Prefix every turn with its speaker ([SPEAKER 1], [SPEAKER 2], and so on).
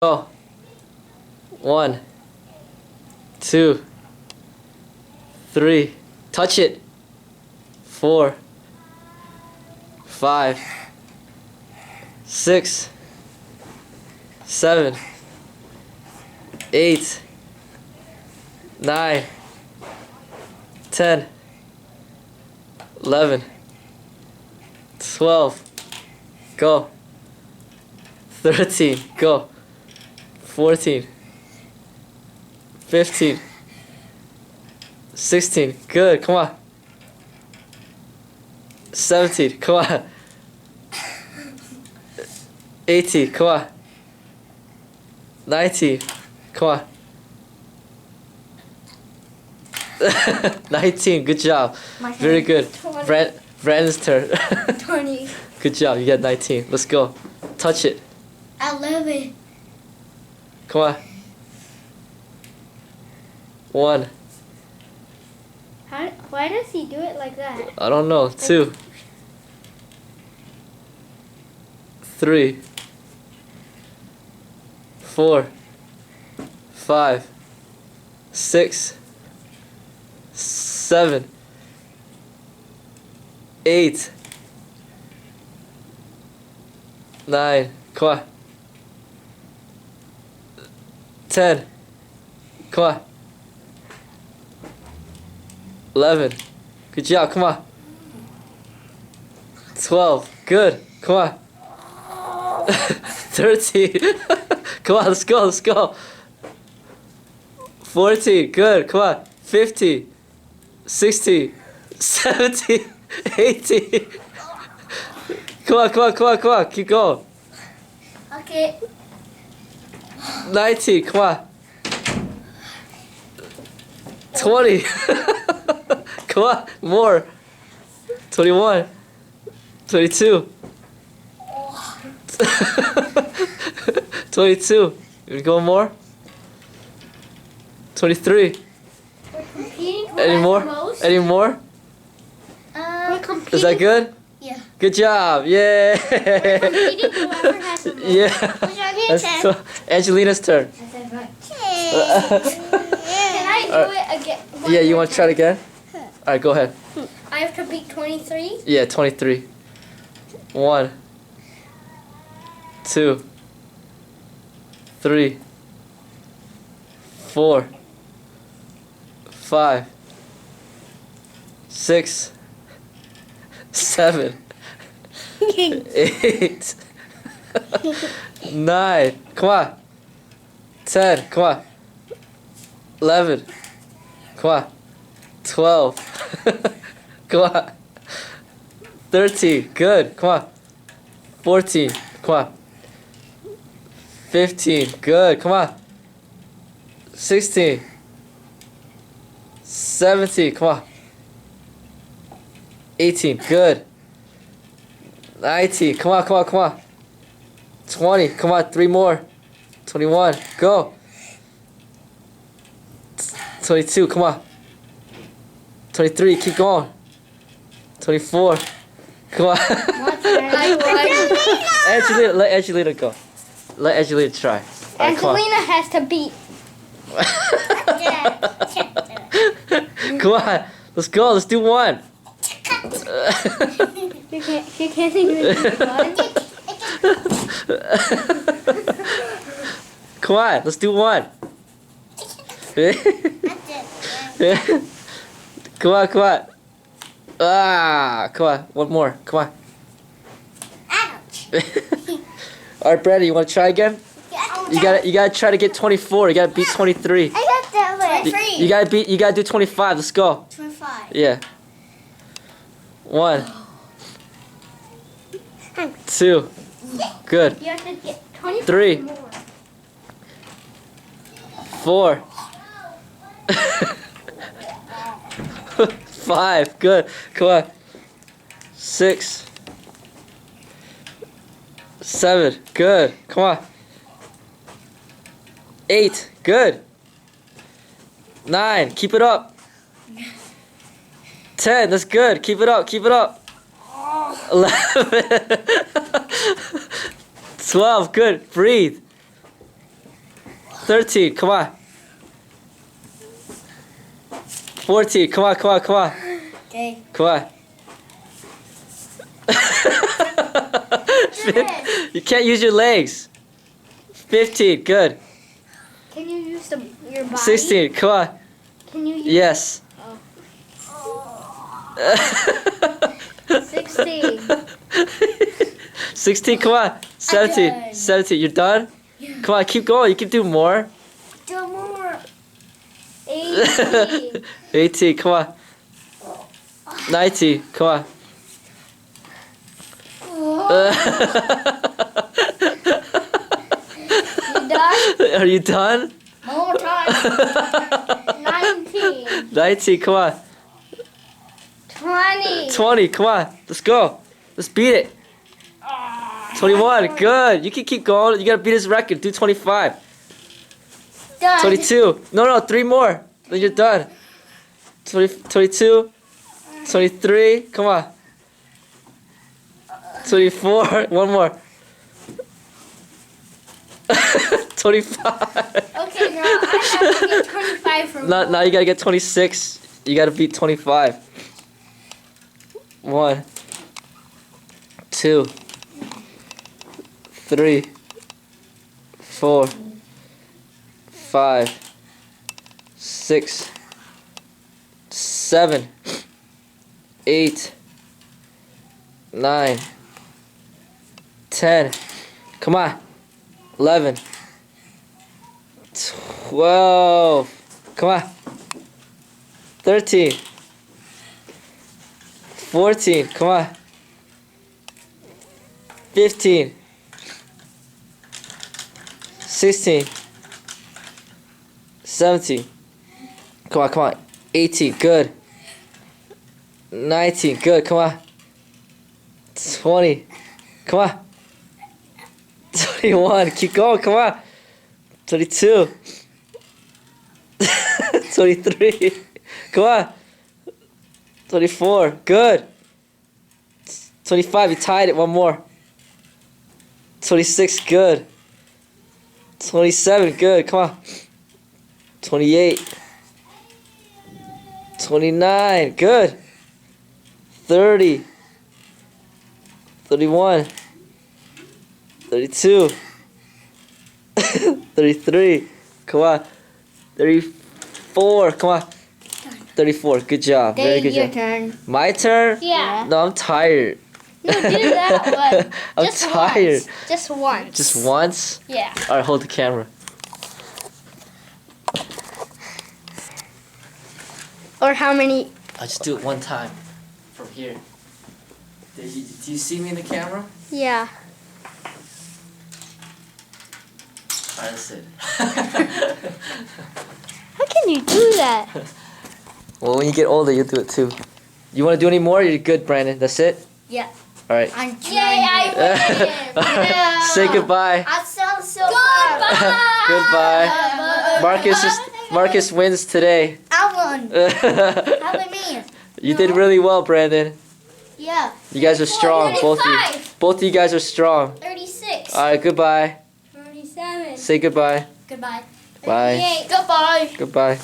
[SPEAKER 1] Go. 1, 2, 3. Touch it. 4, 5, 6, 7, 8, 9, 10, 11, 12. Go. 13. Go. 14, 15, 16. Good. Come on. 17. Come on. 18. Come on. 19. Come on. 19. Good job. Very good. Brandon's turn.
[SPEAKER 2] 20.
[SPEAKER 1] Good job. You got 19. Let's go. Touch it.
[SPEAKER 2] 11.
[SPEAKER 1] Come on. 1.
[SPEAKER 2] Why does he do it like that?
[SPEAKER 1] I don't know. 2, 3, 4, 5, 6, 7, 8, 9. Come on. 10. Come on. 11. Good job. Come on. 12. Good. Come on. 13. Come on. Let's go. Let's go. 14. Good. Come on. 15. 16. 17. 18. Come on. Come on. Come on. Come on. Keep going.
[SPEAKER 2] Okay.
[SPEAKER 1] 19. Come on. 20. Come on. More. 21. 22. 22. You go more? 23.
[SPEAKER 2] We're competing for
[SPEAKER 1] Any more?
[SPEAKER 2] most.
[SPEAKER 1] Any more?
[SPEAKER 2] We're competing.
[SPEAKER 1] Is that good?
[SPEAKER 2] Yeah.
[SPEAKER 1] Good job. Yeah.
[SPEAKER 2] We're competing whoever has the most.
[SPEAKER 1] Yeah. That's so, Angelina's turn.
[SPEAKER 2] I said right. Can I do it again?
[SPEAKER 1] Yeah, you want to try it again? Alright, go ahead.
[SPEAKER 2] I have to beat 23.
[SPEAKER 1] Yeah, 23. 1, 2, 3, 4, 5, 6, 7, 8, 9. Come on. 10. Come on. 11. Come on. 12. Come on. 13. Good. Come on. 14. Come on. 15. Good. Come on. 16. 17. Come on. 18. Good. 19. Come on. Come on. Come on. 20. Come on. 3 more. 21. Go. 22. Come on. 23. Keep going. 24. Come on. Angelina, let Angelina go. Let Angelina try. Right,
[SPEAKER 2] Angelina has to beat.
[SPEAKER 1] Come on. Let's go. Let's do one.
[SPEAKER 2] She can't even do one.
[SPEAKER 1] Come on. Let's do one. Come on. Come on. Ah, come on. One more. Come on. All right, Brandon, you want to try again? You gotta try to get 24. You gotta beat 23.
[SPEAKER 2] I got that one.
[SPEAKER 1] You gotta do 25. Let's go.
[SPEAKER 2] 25.
[SPEAKER 1] Yeah. 1, 2. Good.
[SPEAKER 2] You have to get 25
[SPEAKER 1] 3.
[SPEAKER 2] more.
[SPEAKER 1] 4. 5. Good. Come on. 6. 7. Good. Come on. 8. Good. 9. Keep it up. 10. That's good. Keep it up. Keep it up. 11. 12. Good. Breathe. 13, come on. 14, come on, come on, come on.
[SPEAKER 2] Okay.
[SPEAKER 1] Come on. You can't use your legs. 15, good.
[SPEAKER 2] Can you use your body?
[SPEAKER 1] 16, come on.
[SPEAKER 2] Can you use
[SPEAKER 1] Yes.
[SPEAKER 2] 16.
[SPEAKER 1] 16, come on. 17,
[SPEAKER 2] done.
[SPEAKER 1] 17, you're done? Come on, keep going. You can do more.
[SPEAKER 2] Do more. 18.
[SPEAKER 1] 18, come on. 19, come on.
[SPEAKER 2] You done?
[SPEAKER 1] Are you done?
[SPEAKER 2] One more time. 19.
[SPEAKER 1] 19, come on.
[SPEAKER 2] 20.
[SPEAKER 1] 20, come on. Let's go. Let's beat it. 21, good. You can keep going. You gotta beat his record. Do 25.
[SPEAKER 2] Done.
[SPEAKER 1] 22. No, 3 more. Then you're done. 22. 23. Come on. 24. One more. 25.
[SPEAKER 2] Okay, girl. I have to get 25 from
[SPEAKER 1] Now you gotta get 26. You gotta beat 25. 1, 2, 3, 4, 5, 6, 7, 8, 9, 10. Come on. 11, 12. Come on. 13, 14. Come on. 15, 16, 17. Come on, come on. 18, good. 19, good. Come on. 20, come on. 21, keep going. Come on. 22, 23. Come on. 24, good. 25, you tied it. One more. 26, good. 27, good. Come on. 28, 29, good. 30, 31, 32, 33, come on. 34, come on. 34, good job. Very good
[SPEAKER 2] your
[SPEAKER 1] job.
[SPEAKER 2] turn.
[SPEAKER 1] My turn?
[SPEAKER 2] Yeah.
[SPEAKER 1] No, I'm tired.
[SPEAKER 2] No, do that one.
[SPEAKER 1] I'm
[SPEAKER 2] Just
[SPEAKER 1] tired.
[SPEAKER 2] Once. Just once.
[SPEAKER 1] Just once?
[SPEAKER 2] Yeah.
[SPEAKER 1] Alright, hold the camera.
[SPEAKER 2] Or how many?
[SPEAKER 1] I'll just do it one time. From here. Do you see me in the camera?
[SPEAKER 2] Yeah.
[SPEAKER 1] Alright, that's it.
[SPEAKER 2] How can you do that?
[SPEAKER 1] Well, when you get older, you'll do it too. You want to do any more? You're good, Brandon. That's it?
[SPEAKER 2] Yeah.
[SPEAKER 1] Alright.
[SPEAKER 2] I'm trying. Yay, I win.
[SPEAKER 1] Say goodbye.
[SPEAKER 2] I sound so
[SPEAKER 1] Goodbye. Marcus wins today.
[SPEAKER 2] I won. How about me?
[SPEAKER 1] You did really well, Brandon.
[SPEAKER 2] Yeah.
[SPEAKER 1] You guys are strong, both of you.
[SPEAKER 2] 35.
[SPEAKER 1] Both of you guys are strong.
[SPEAKER 2] 36.
[SPEAKER 1] Alright, goodbye.
[SPEAKER 2] 37.
[SPEAKER 1] Say goodbye.
[SPEAKER 2] Goodbye.
[SPEAKER 1] Bye.
[SPEAKER 2] 38. Goodbye.
[SPEAKER 1] Goodbye.